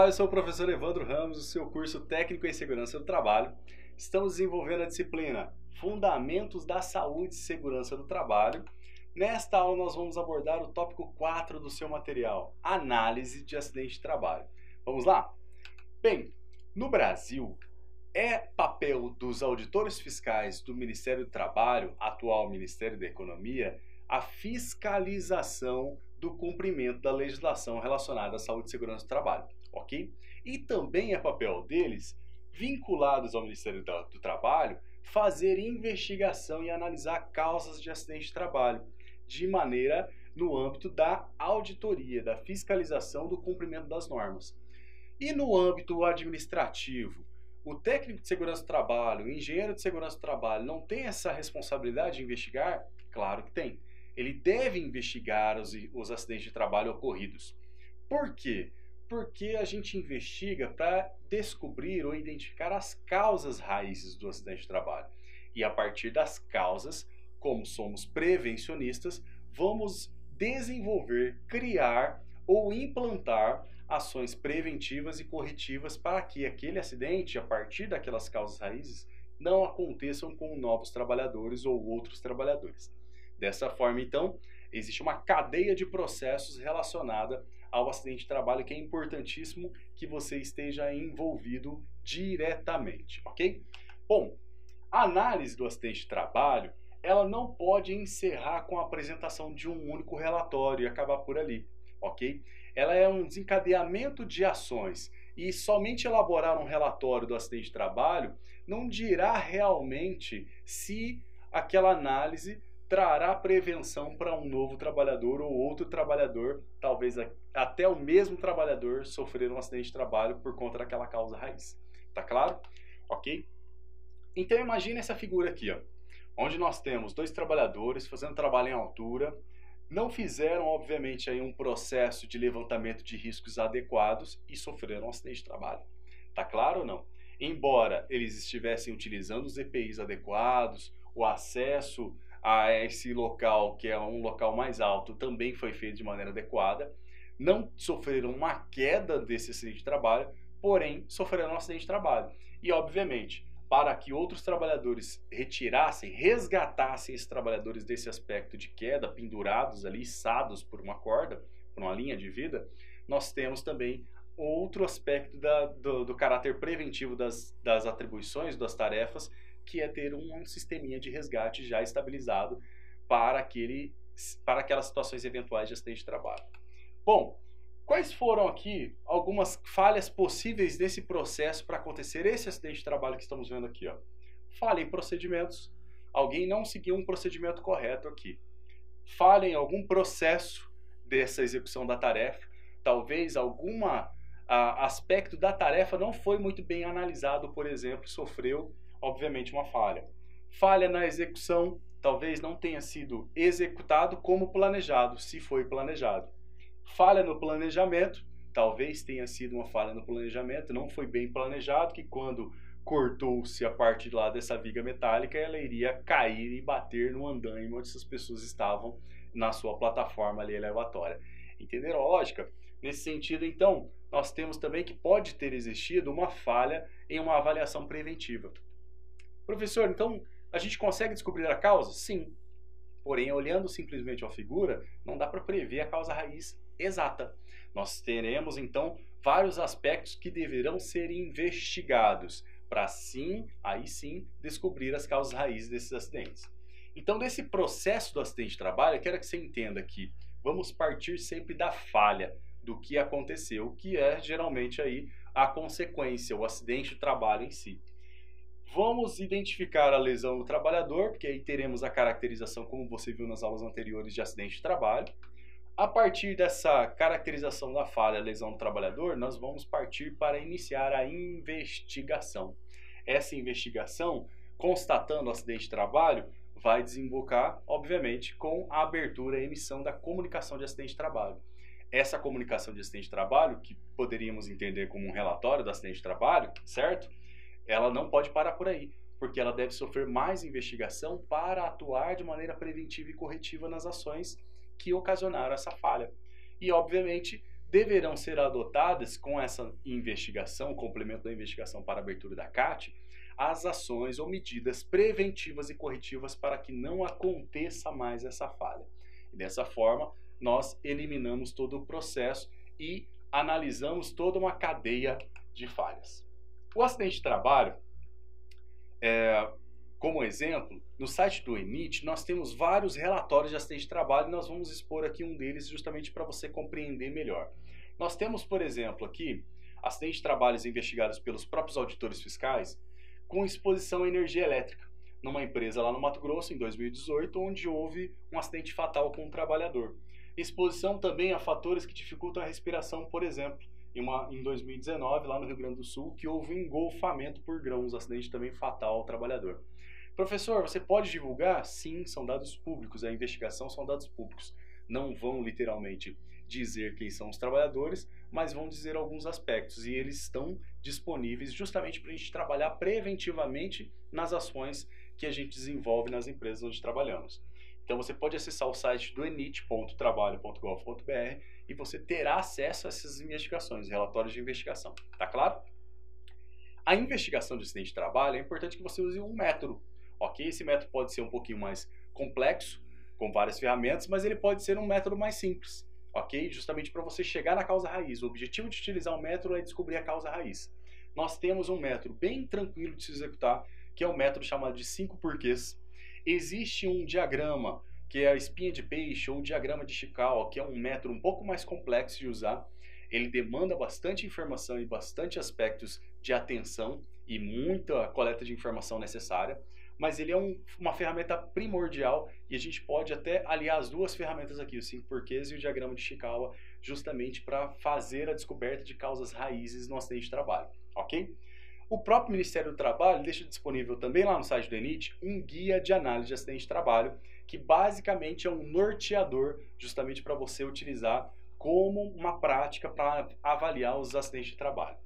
Olá, eu sou o professor Evandro Ramos, do seu curso Técnico em Segurança do Trabalho. Estamos desenvolvendo a disciplina Fundamentos da Saúde e Segurança do Trabalho. Nesta aula nós vamos abordar o tópico 4 do seu material, Análise de Acidente de Trabalho. Vamos lá? Bem, no Brasil, é papel dos auditores fiscais do Ministério do Trabalho, atual Ministério da Economia, a fiscalização do cumprimento da legislação relacionada à saúde e segurança do trabalho, ok? E também é papel deles, vinculados ao Ministério do Trabalho, fazer investigação e analisar causas de acidente de trabalho, de maneira no âmbito da auditoria, da fiscalização do cumprimento das normas. E no âmbito administrativo, o técnico de segurança do trabalho, o engenheiro de segurança do trabalho, não tem essa responsabilidade de investigar? Claro que tem. Ele deve investigar os acidentes de trabalho ocorridos. Por quê? Porque a gente investiga para descobrir ou identificar as causas raízes do acidente de trabalho. E a partir das causas, como somos prevencionistas, vamos desenvolver, criar ou implantar ações preventivas e corretivas para que aquele acidente, a partir daquelas causas raízes, não aconteçam com novos trabalhadores ou outros trabalhadores. Dessa forma, então, existe uma cadeia de processos relacionada ao acidente de trabalho que é importantíssimo que você esteja envolvido diretamente, ok? Bom, a análise do acidente de trabalho, ela não pode encerrar com a apresentação de um único relatório e acabar por ali, ok? Ela é um desencadeamento de ações e somente elaborar um relatório do acidente de trabalho não dirá realmente se aquela análise trará prevenção para um novo trabalhador ou outro trabalhador, talvez até o mesmo trabalhador sofrer um acidente de trabalho por conta daquela causa raiz. Tá claro? Ok? Então imagine essa figura aqui, ó, onde nós temos dois trabalhadores fazendo trabalho em altura, não fizeram, obviamente, aí um processo de levantamento de riscos adequados e sofreram um acidente de trabalho. Tá claro ou não? Embora eles estivessem utilizando os EPIs adequados, o acesso a esse local, que é um local mais alto, também foi feito de maneira adequada, não sofreram uma queda desse acidente de trabalho, porém sofreram um acidente de trabalho. E, obviamente, para que outros trabalhadores retirassem, resgatassem esses trabalhadores desse aspecto de queda, pendurados ali, içados por uma corda, por uma linha de vida, nós temos também outro aspecto do caráter preventivo das atribuições, das tarefas, que é ter um sisteminha de resgate já estabilizado para aquelas situações eventuais de acidente de trabalho. Bom, quais foram aqui algumas falhas possíveis nesse processo para acontecer esse acidente de trabalho que estamos vendo aqui, ó? Falha em procedimentos, alguém não seguiu um procedimento correto aqui. Falha em algum processo dessa execução da tarefa, talvez algum aspecto da tarefa não foi muito bem analisado, por exemplo, sofreu obviamente uma falha. Falha na execução, talvez não tenha sido executado como planejado, se foi planejado. Falha no planejamento, talvez tenha sido uma falha no planejamento, não foi bem planejado, que quando cortou-se a parte lá dessa viga metálica, ela iria cair e bater no andaime onde essas pessoas estavam na sua plataforma ali elevatória. Entenderam a lógica? Nesse sentido, então, nós temos também que pode ter existido uma falha em uma avaliação preventiva. Professor, então a gente consegue descobrir a causa? Sim. Porém, olhando simplesmente a figura, não dá para prever a causa raiz exata. Nós teremos, então, vários aspectos que deverão ser investigados para aí sim, descobrir as causas raízes desses acidentes. Então, desse processo do acidente de trabalho, eu quero que você entenda que vamos partir sempre da falha, do que aconteceu, que é geralmente aí a consequência, o acidente de trabalho em si. Vamos identificar a lesão do trabalhador, porque aí teremos a caracterização, como você viu nas aulas anteriores, de acidente de trabalho. A partir dessa caracterização da falha, lesão do trabalhador, nós vamos partir para iniciar a investigação. Essa investigação, constatando o acidente de trabalho, vai desembocar, obviamente, com a abertura e emissão da comunicação de acidente de trabalho. Essa comunicação de acidente de trabalho, que poderíamos entender como um relatório do acidente de trabalho, certo? Ela não pode parar por aí, porque ela deve sofrer mais investigação para atuar de maneira preventiva e corretiva nas ações que ocasionaram essa falha. E, obviamente, deverão ser adotadas com essa investigação, complemento da investigação para a abertura da CAT, as ações ou medidas preventivas e corretivas para que não aconteça mais essa falha. E dessa forma, nós eliminamos todo o processo e analisamos toda uma cadeia de falhas. O acidente de trabalho, como exemplo, no site do ENIT nós temos vários relatórios de acidente de trabalho e nós vamos expor aqui um deles justamente para você compreender melhor. Nós temos, por exemplo, aqui acidentes de trabalhos investigados pelos próprios auditores fiscais com exposição à energia elétrica, numa empresa lá no Mato Grosso, em 2018, onde houve um acidente fatal com um trabalhador. Exposição também a fatores que dificultam a respiração, por exemplo, em 2019, lá no Rio Grande do Sul, que houve um engolfamento por grãos, acidente também fatal ao trabalhador. Professor, você pode divulgar? Sim, são dados públicos, a investigação são dados públicos. Não vão literalmente dizer quem são os trabalhadores, mas vão dizer alguns aspectos e eles estão disponíveis justamente para a gente trabalhar preventivamente nas ações que a gente desenvolve nas empresas onde trabalhamos. Então você pode acessar o site do enit.trabalho.gov.br e você terá acesso a essas investigações, relatórios de investigação, tá claro? A investigação de acidente de trabalho é importante que você use um método, ok? Esse método pode ser um pouquinho mais complexo, com várias ferramentas, mas ele pode ser um método mais simples, ok? Justamente para você chegar na causa raiz. O objetivo de utilizar um método é descobrir a causa raiz. Nós temos um método bem tranquilo de se executar, que é o método chamado de 5 porquês. Existe um diagrama, que é a espinha de peixe ou o diagrama de Chicao, que é um método um pouco mais complexo de usar. Ele demanda bastante informação e bastante aspectos de atenção e muita coleta de informação necessária, mas ele é uma ferramenta primordial e a gente pode até aliar as duas ferramentas aqui, os 5 porquês e o diagrama de Chicao, justamente para fazer a descoberta de causas raízes no acidente de trabalho, ok? O próprio Ministério do Trabalho deixa disponível também lá no site do ENIT um guia de análise de acidente de trabalho, que basicamente é um norteador justamente para você utilizar como uma prática para avaliar os acidentes de trabalho.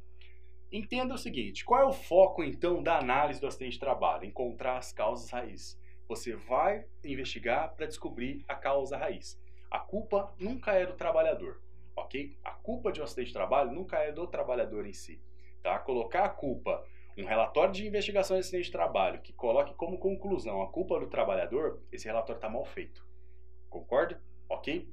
Entenda o seguinte, qual é o foco então da análise do acidente de trabalho? Encontrar as causas raízes. Você vai investigar para descobrir a causa raiz. A culpa nunca é do trabalhador, ok? A culpa de um acidente de trabalho nunca é do trabalhador em si. Tá? Colocar a culpa, um relatório de investigação de acidente de trabalho que coloque como conclusão a culpa do trabalhador, esse relatório está mal feito. Concorda? Ok?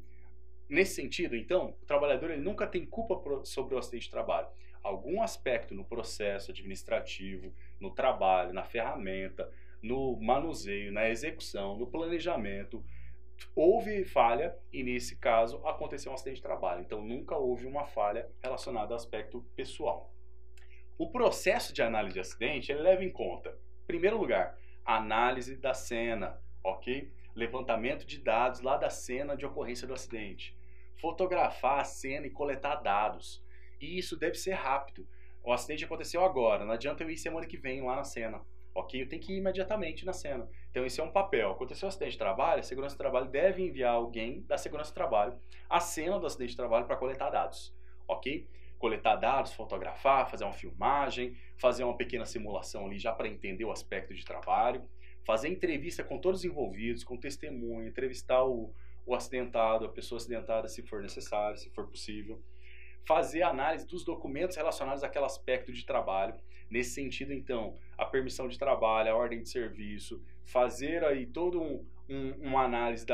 Nesse sentido, então, o trabalhador ele nunca tem culpa sobre o acidente de trabalho. Algum aspecto no processo administrativo, no trabalho, na ferramenta, no manuseio, na execução, no planejamento, houve falha e, nesse caso, aconteceu um acidente de trabalho. Então, nunca houve uma falha relacionada ao aspecto pessoal. O processo de análise de acidente ele leva em conta, em primeiro lugar, a análise da cena, ok? Levantamento de dados lá da cena de ocorrência do acidente. Fotografar a cena e coletar dados. E isso deve ser rápido. O acidente aconteceu agora, não adianta eu ir semana que vem lá na cena, ok? Eu tenho que ir imediatamente na cena. Então isso é um papel. Aconteceu um acidente de trabalho, a segurança do trabalho deve enviar alguém da segurança do trabalho à cena do acidente de trabalho para coletar dados, ok? Coletar dados, fotografar, fazer uma filmagem, fazer uma pequena simulação ali já para entender o aspecto de trabalho, fazer entrevista com todos os envolvidos, com testemunha, entrevistar o acidentado, a pessoa acidentada se for necessário, se for possível, fazer análise dos documentos relacionados àquele aspecto de trabalho, nesse sentido então, a permissão de trabalho, a ordem de serviço, fazer aí todo uma análise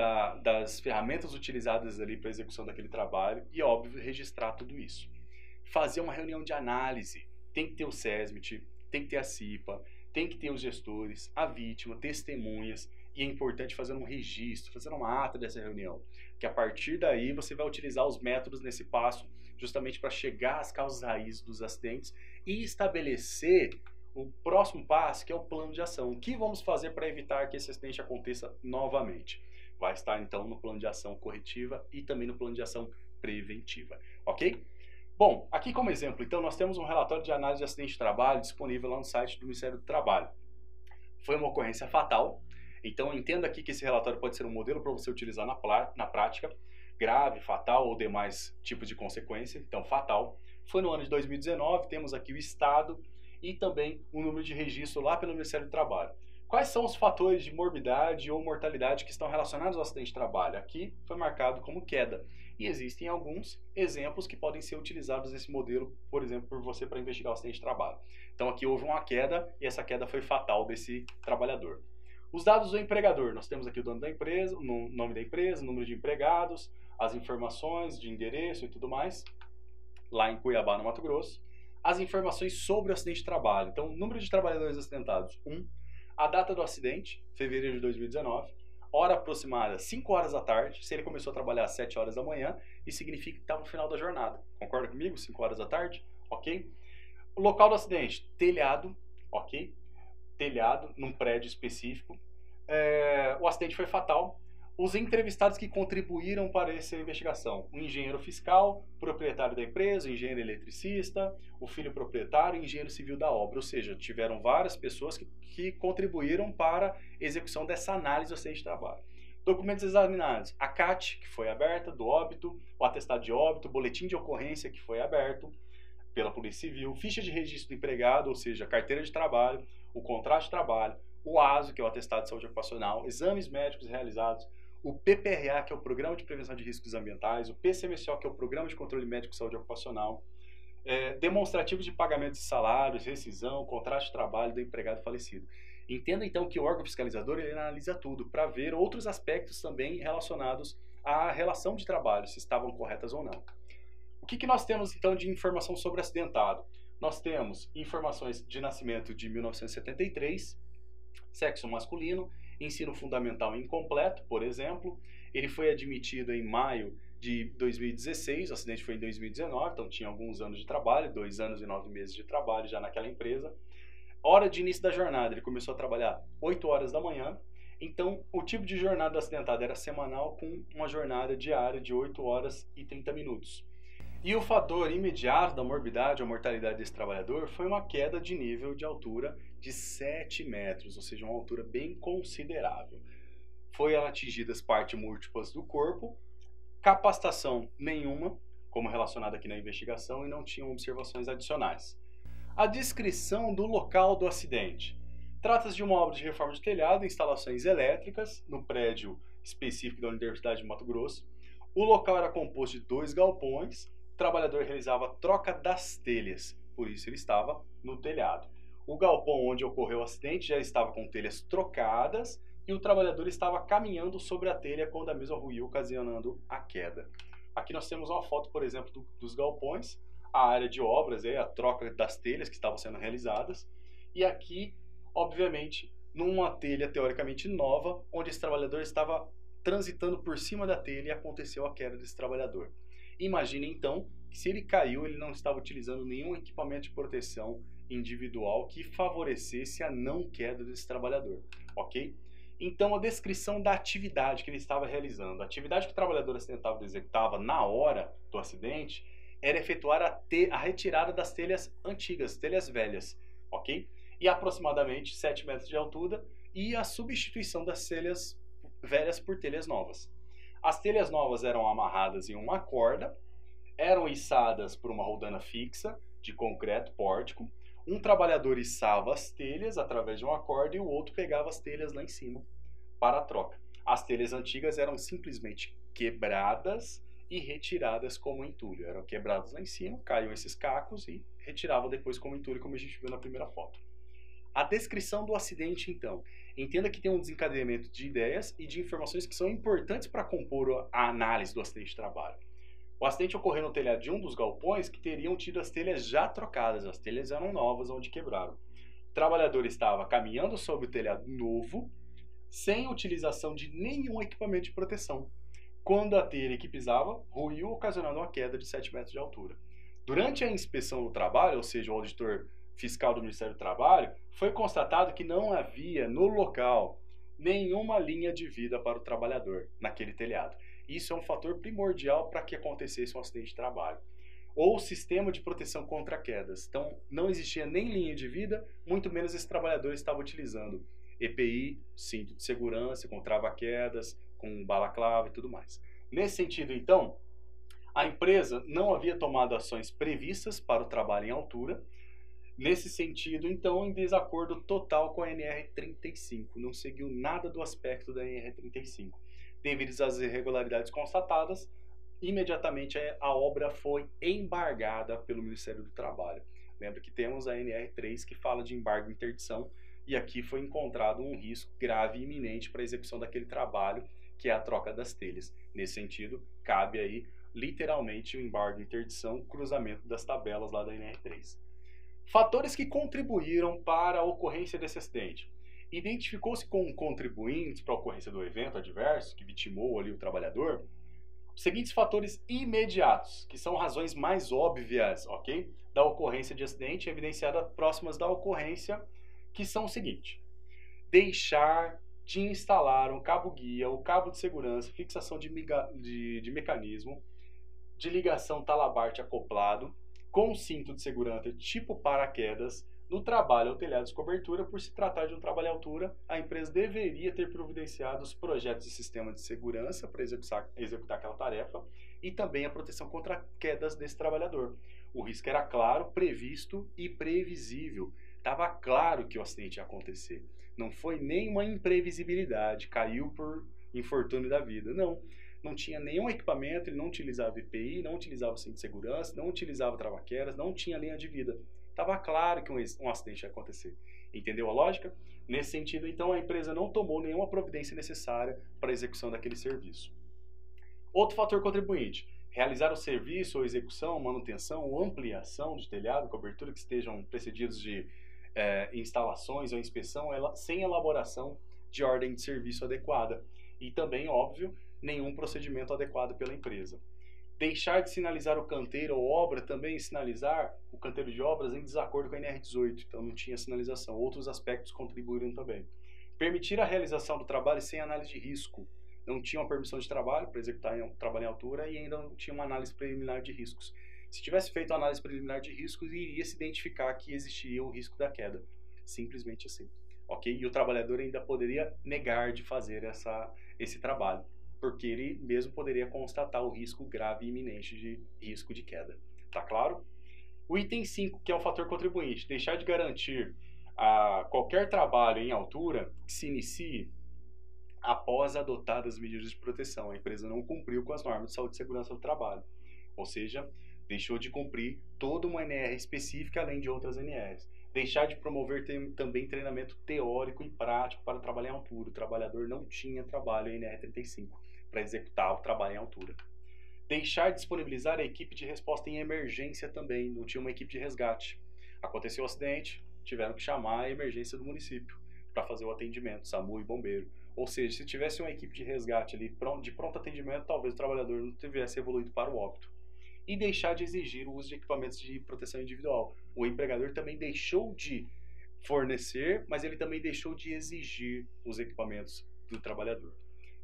das ferramentas utilizadas ali para a execução daquele trabalho e, óbvio, registrar tudo isso. Fazer uma reunião de análise, tem que ter o SESMIT, tem que ter a CIPA, tem que ter os gestores, a vítima, testemunhas, e é importante fazer um registro, fazer uma ata dessa reunião, que a partir daí você vai utilizar os métodos nesse passo, justamente para chegar às causas raízes dos acidentes e estabelecer o próximo passo, que é o plano de ação. O que vamos fazer para evitar que esse acidente aconteça novamente? Vai estar então no plano de ação corretiva e também no plano de ação preventiva, ok? Bom, aqui como exemplo, então, nós temos um relatório de análise de acidente de trabalho disponível lá no site do Ministério do Trabalho. Foi uma ocorrência fatal, então entenda aqui que esse relatório pode ser um modelo para você utilizar na prática, grave, fatal ou demais tipos de consequência, então fatal. Foi no ano de 2019, temos aqui o estado e também o número de registro lá pelo Ministério do Trabalho. Quais são os fatores de morbidade ou mortalidade que estão relacionados ao acidente de trabalho? Aqui foi marcado como queda. E existem alguns exemplos que podem ser utilizados nesse modelo, por exemplo, por você para investigar o acidente de trabalho. Então aqui houve uma queda e essa queda foi fatal desse trabalhador. Os dados do empregador, nós temos aqui o dono da empresa, o nome da empresa, o número de empregados, as informações de endereço e tudo mais, lá em Cuiabá, no Mato Grosso. As informações sobre o acidente de trabalho. Então, número de trabalhadores acidentados, 1. A data do acidente, fevereiro de 2019. Hora aproximada, 5 horas da tarde. Se ele começou a trabalhar às 7 horas da manhã, isso significa que está no final da jornada. Concorda comigo? 5 horas da tarde, ok? O local do acidente, telhado, ok? Telhado, num prédio específico. O acidente foi fatal. Os entrevistados que contribuíram para essa investigação: o engenheiro fiscal, proprietário da empresa, o engenheiro eletricista, o filho proprietário e o engenheiro civil da obra. Ou seja, tiveram várias pessoas que contribuíram para a execução dessa análise do acidente de trabalho. Documentos examinados: a CAT, que foi aberta, do óbito, o atestado de óbito, o boletim de ocorrência, que foi aberto pela Polícia Civil, ficha de registro do empregado, ou seja, carteira de trabalho, o contrato de trabalho, o ASO, que é o atestado de saúde ocupacional, exames médicos realizados, o PPRA, que é o Programa de Prevenção de Riscos Ambientais, o PCMSO, que é o Programa de Controle Médico de Saúde Ocupacional, demonstrativo de pagamento de salários, rescisão, contrato de trabalho do empregado falecido. Entenda então que o órgão fiscalizador ele analisa tudo para ver outros aspectos também relacionados à relação de trabalho, se estavam corretas ou não. O que nós temos então de informação sobre o acidentado? Nós temos informações de nascimento de 1973, sexo masculino, ensino fundamental incompleto, por exemplo. Ele foi admitido em maio de 2016, o acidente foi em 2019, então tinha alguns anos de trabalho, 2 anos e 9 meses de trabalho já naquela empresa. Hora de início da jornada, ele começou a trabalhar 8 horas da manhã, então o tipo de jornada do acidentado era semanal com uma jornada diária de 8 horas e 30 minutos. E o fator imediato da morbidade ou mortalidade desse trabalhador foi uma queda de nível de altura de 7 metros, ou seja, uma altura bem considerável. Foram atingidas partes múltiplas do corpo, capacitação nenhuma, como relacionada aqui na investigação, e não tinham observações adicionais. A descrição do local do acidente. Trata-se de uma obra de reforma de telhado e instalações elétricas no prédio específico da Universidade de Mato Grosso. O local era composto de 2 galpões. O trabalhador realizava a troca das telhas, por isso ele estava no telhado. O galpão onde ocorreu o acidente já estava com telhas trocadas e o trabalhador estava caminhando sobre a telha quando a mesma ruiu, ocasionando a queda. Aqui nós temos uma foto, por exemplo, dos galpões, a área de obras, a troca das telhas que estavam sendo realizadas. E aqui, obviamente, numa telha teoricamente nova, onde esse trabalhador estava transitando por cima da telha e aconteceu a queda desse trabalhador. Imagine então que se ele caiu, ele não estava utilizando nenhum equipamento de proteção individual que favorecesse a não queda desse trabalhador, ok? Então, a descrição da atividade que ele estava realizando. A atividade que o trabalhador acidentado executava na hora do acidente era efetuar a retirada das telhas antigas, telhas velhas, ok? E aproximadamente 7 metros de altura e a substituição das telhas velhas por telhas novas. As telhas novas eram amarradas em uma corda, eram içadas por uma rodana fixa de concreto pórtico. Um trabalhador içava as telhas através de uma corda e o outro pegava as telhas lá em cima para a troca. As telhas antigas eram simplesmente quebradas e retiradas como entulho. Eram quebradas lá em cima, caíam esses cacos e retiravam depois como entulho, como a gente viu na primeira foto. A descrição do acidente, então. Entenda que tem um desencadeamento de ideias e de informações que são importantes para compor a análise do acidente de trabalho. O acidente ocorreu no telhado de um dos galpões que teriam tido as telhas já trocadas. As telhas eram novas, onde quebraram. O trabalhador estava caminhando sobre o telhado novo, sem utilização de nenhum equipamento de proteção, quando a telha que pisava ruiu, ocasionando uma queda de 7 metros de altura. Durante a inspeção do trabalho, ou seja, o auditor fiscal do Ministério do Trabalho, foi constatado que não havia no local nenhuma linha de vida para o trabalhador naquele telhado. Isso é um fator primordial para que acontecesse um acidente de trabalho. Ou sistema de proteção contra quedas. Então, não existia nem linha de vida, muito menos esse trabalhador estava utilizando EPI, cinto de segurança, com trava-quedas, com balaclava e tudo mais. Nesse sentido, então, a empresa não havia tomado ações previstas para o trabalho em altura, Nesse sentido, então, em desacordo total com a NR35, não seguiu nada do aspecto da NR35. Devido às irregularidades constatadas, imediatamente a obra foi embargada pelo Ministério do Trabalho. Lembra que temos a NR3 que fala de embargo e interdição, e aqui foi encontrado um risco grave e iminente para a execução daquele trabalho, que é a troca das telhas. Nesse sentido, cabe aí literalmente o embargo e interdição, cruzamento das tabelas lá da NR3. Fatores que contribuíram para a ocorrência desse acidente. Identificou-se com contribuintes para a ocorrência do evento adverso, que vitimou ali o trabalhador, os seguintes fatores imediatos, que são razões mais óbvias, ok? Da ocorrência de acidente, evidenciadas próximas da ocorrência, que são o seguinte: deixar de instalar um cabo-guia, o cabo de segurança, fixação de mecanismo, de ligação talabarte acoplado, com cinto de segurança tipo paraquedas, no trabalho ou telhado de cobertura. Por se tratar de um trabalho à altura, a empresa deveria ter providenciado os projetos de sistema de segurança para executar aquela tarefa e também a proteção contra quedas desse trabalhador. O risco era claro, previsto e previsível. Estava claro que o acidente ia acontecer. Não foi nenhuma imprevisibilidade, caiu por infortúnio da vida. Não tinha nenhum equipamento, ele não utilizava EPI, não utilizava cinto de segurança, não utilizava trava-quedas, não tinha linha de vida. Estava claro que um acidente ia acontecer. Entendeu a lógica? Nesse sentido, então, a empresa não tomou nenhuma providência necessária para a execução daquele serviço. Outro fator contribuinte: realizar o serviço ou execução, manutenção ou ampliação de telhado, cobertura que estejam precedidos de instalações ou inspeção sem elaboração de ordem de serviço adequada. E também, óbvio, nenhum procedimento adequado pela empresa. Deixar de sinalizar o canteiro ou obra, também sinalizar o canteiro de obras em desacordo com a NR18, então não tinha sinalização. Outros aspectos contribuíram também. Permitir a realização do trabalho sem análise de risco. Não tinha uma permissão de trabalho para executar um trabalho em altura e ainda não tinha uma análise preliminar de riscos. Se tivesse feito a análise preliminar de riscos, iria se identificar que existia o risco da queda. Simplesmente assim. Ok? E o trabalhador ainda poderia negar de fazer esse trabalho, porque ele mesmo poderia constatar o risco grave e iminente de risco de queda. Tá claro? O item 5, que é um fator contribuinte: deixar de garantir qualquer trabalho em altura que se inicie após adotadas medidas de proteção. A empresa não cumpriu com as normas de saúde e segurança do trabalho. Ou seja, deixou de cumprir toda uma NR específica, além de outras NRs. Deixar de promover também treinamento teórico e prático para trabalhar em altura. O trabalhador não tinha trabalho em NR35 para executar o trabalho em altura. Deixar de disponibilizar a equipe de resposta em emergência também. Não tinha uma equipe de resgate. Aconteceu o acidente, tiveram que chamar a emergência do município para fazer o atendimento, SAMU e bombeiro. Ou seja, se tivesse uma equipe de resgate ali de pronto atendimento, talvez o trabalhador não tivesse evoluído para o óbito. E deixar de exigir o uso de equipamentos de proteção individual. O empregador também deixou de fornecer, mas ele também deixou de exigir os equipamentos do trabalhador.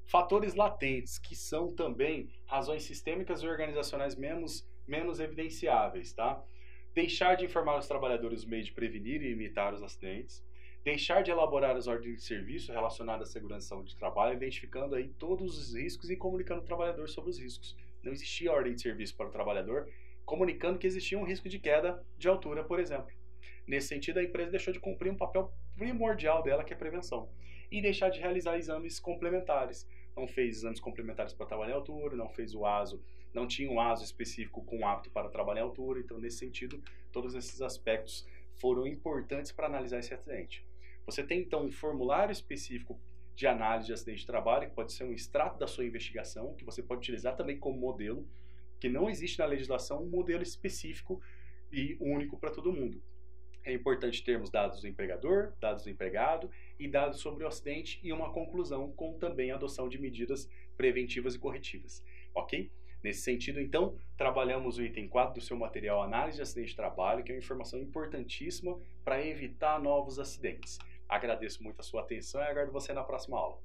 Fatores latentes, que são também razões sistêmicas e organizacionais menos evidenciáveis, tá? Deixar de informar os trabalhadores os meios de prevenir e imitar os acidentes. Deixar de elaborar as ordens de serviço relacionadas à segurança e saúde do trabalho, identificando aí todos os riscos e comunicando ao trabalhador sobre os riscos. Não existia ordem de serviço para o trabalhador, comunicando que existia um risco de queda de altura, por exemplo. Nesse sentido, a empresa deixou de cumprir um papel primordial dela, que é a prevenção. E deixar de realizar exames complementares. Não fez exames complementares para trabalhar em altura, não fez o ASO, não tinha um ASO específico com apto para trabalhar em altura. Então, nesse sentido, todos esses aspectos foram importantes para analisar esse acidente. Você tem, então, um formulário específico de análise de acidente de trabalho, que pode ser um extrato da sua investigação, que você pode utilizar também como modelo, que não existe na legislação um modelo específico e único para todo mundo. É importante termos dados do empregador, dados do empregado e dados sobre o acidente e uma conclusão com também a adoção de medidas preventivas e corretivas, ok? Nesse sentido, então, trabalhamos o item 4 do seu material Análise de Acidente de Trabalho, que é uma informação importantíssima para evitar novos acidentes. Agradeço muito a sua atenção e aguardo você na próxima aula.